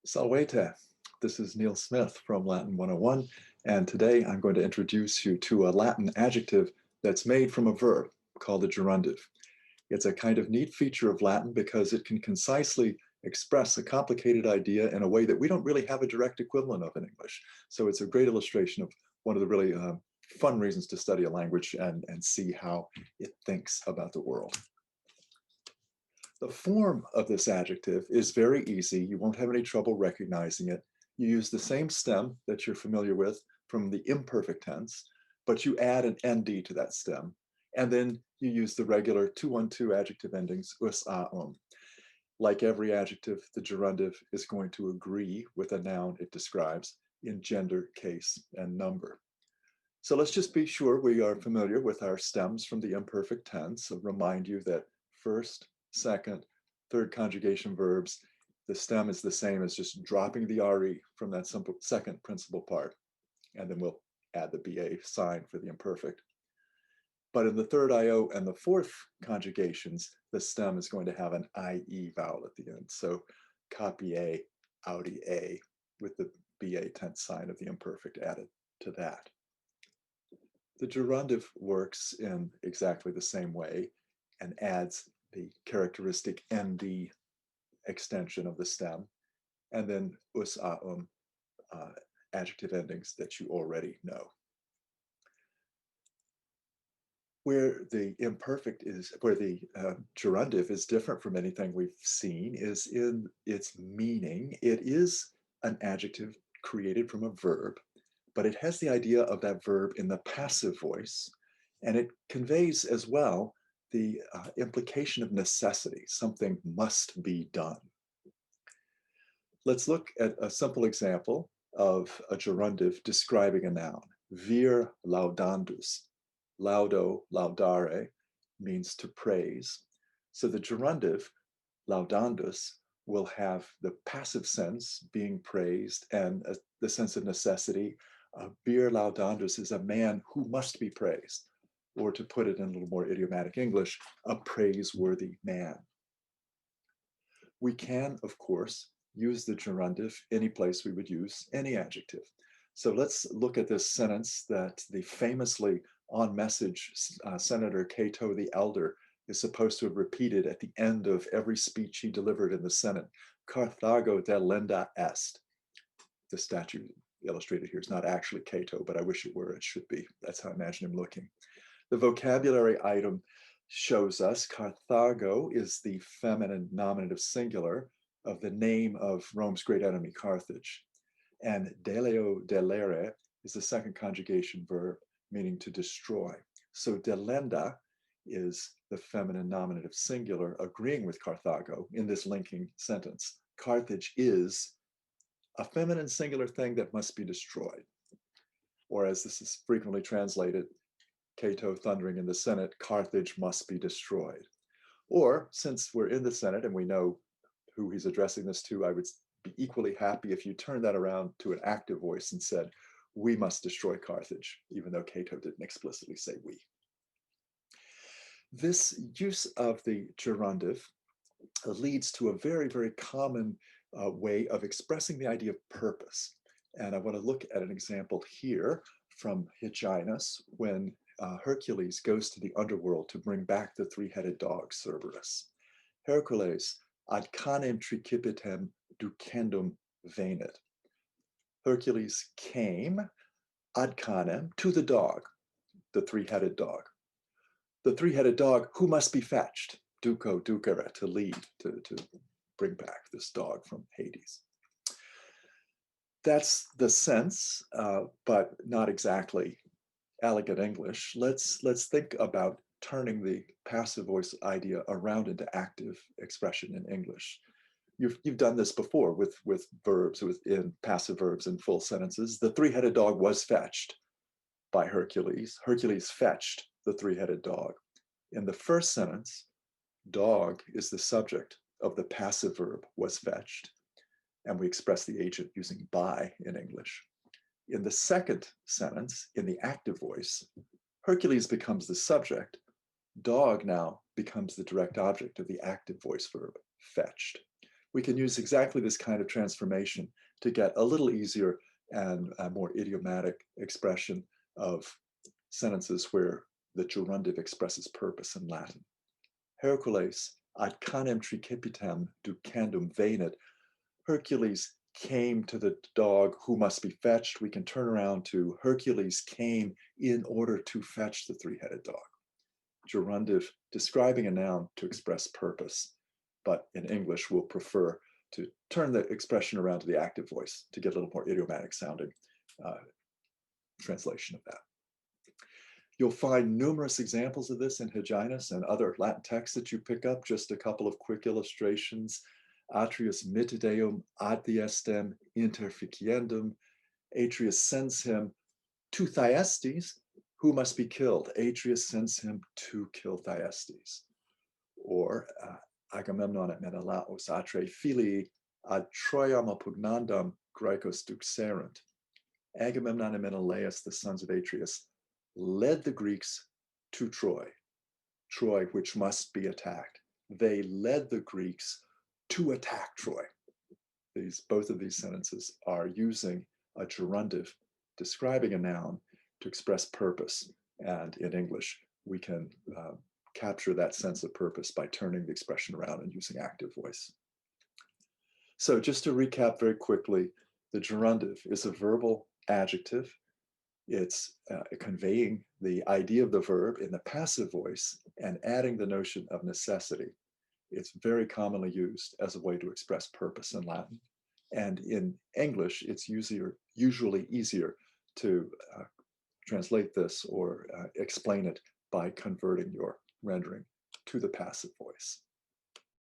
Salvete. This is Neil Smith from Latin 101, and today I'm going to introduce you to a Latin adjective that's made from a verb called a gerundive. It's a kind of neat feature of Latin because it can concisely express a complicated idea in a way that we don't really have a direct equivalent of in English. So it's a great illustration of one of the really fun reasons to study a language and see how it thinks about the world. The form of this adjective is very easy. You won't have any trouble recognizing it. You use the same stem that you're familiar with from the imperfect tense, but you add an nd to that stem. And then you use the regular 2-1-2 adjective endings, us, a, Like every adjective, the gerundive is going to agree with a noun it describes in gender, case, and number. So let's just be sure we are familiar with our stems from the imperfect tense. I'll remind you that first, second, third conjugation verbs, the stem is the same as just dropping the RE from that simple second principal part. And then we'll add the BA sign for the imperfect. But in the third IO and the fourth conjugations, the stem is going to have an IE vowel at the end. So copy A, Audi A, with the BA tense sign of the imperfect added to that. The gerundive works in exactly the same way and adds the characteristic nd extension of the stem, and then us, a, adjective endings that you already know. Where the imperfect is, where the gerundive is different from anything we've seen is in its meaning. It is an adjective created from a verb, but it has the idea of that verb in the passive voice, and it conveys as well the implication of necessity. Something must be done. Let's look at a simple example of a gerundive describing a noun. Vir laudandus. Laudo, laudare means to praise. So the gerundive, laudandus, will have the passive sense, being praised, and the sense of necessity. Vir laudandus is a man who must be praised, or to put it in a little more idiomatic English, a praiseworthy man. We can, of course, use the gerundive any place we would use any adjective. So let's look at this sentence that the famously on message Senator Cato the Elder is supposed to have repeated at the end of every speech he delivered in the Senate. Carthago delenda est. The statue illustrated here is not actually Cato, but I wish it were. It should be. That's how I imagine him looking. The vocabulary item shows us Carthago is the feminine nominative singular of the name of Rome's great enemy, Carthage. And deleo delere is the second conjugation verb, meaning to destroy. So delenda is the feminine nominative singular agreeing with Carthago in this linking sentence. Carthage is a feminine singular thing that must be destroyed. Or as this is frequently translated, Cato thundering in the Senate, Carthage must be destroyed. Or since we're in the Senate and we know who he's addressing this to, I would be equally happy if you turned that around to an active voice and said, we must destroy Carthage, even though Cato didn't explicitly say we. This use of the gerundive leads to a very, very common way of expressing the idea of purpose. And I want to look at an example here from Hyginus when Hercules goes to the underworld to bring back the three-headed dog Cerberus. Hercules ad canem tricipitem ducendum venit. Hercules came ad canem, to the dog, the three-headed dog. The three-headed dog who must be fetched, duco ducere, to lead, to bring back this dog from Hades. That's the sense, but not exactly elegant English. Let's think about turning the passive voice idea around into active expression in English. You've done this before with verbs, in passive verbs in full sentences. The three-headed dog was fetched by Hercules. Hercules fetched the three-headed dog. In the first sentence, dog is the subject of the passive verb was fetched, and we express the agent using by in English. In the second sentence, in the active voice, Hercules becomes the subject. Dog now becomes the direct object of the active voice verb, fetched. we can use exactly this kind of transformation to get a little easier and a more idiomatic expression of sentences where the gerundive expresses purpose in Latin. Hercules ad canem tricipitem ducendum venit. Hercules came to the dog who must be fetched. We can turn around to Hercules came in order to fetch the three-headed dog. Gerundive describing a noun to express purpose, but in English we'll prefer to turn the expression around to the active voice to get a little more idiomatic sounding translation of that. You'll find numerous examples of this in Hyginus and other Latin texts that you pick up. Just a couple of quick illustrations. Atrius mittideum ad diestem interficiendum. Atreus sends him to Thyestes, who must be killed. Atreus sends him to kill Thyestes. Or Agamemnon et Menelaus atre filii ad Troiam oppugnandam Graecos duxerunt. Agamemnon and Menelaus, the sons of Atreus, led the Greeks to Troy, which must be attacked. They led the Greeks to attack Troy. Both of these sentences are using a gerundive describing a noun to express purpose. And in English, we can capture that sense of purpose by turning the expression around and using active voice. So just to recap very quickly, the gerundive is a verbal adjective. It's conveying the idea of the verb in the passive voice and adding the notion of necessity. It's very commonly used as a way to express purpose in Latin. And in English, it's usually easier to translate this or explain it by converting your rendering to the passive voice.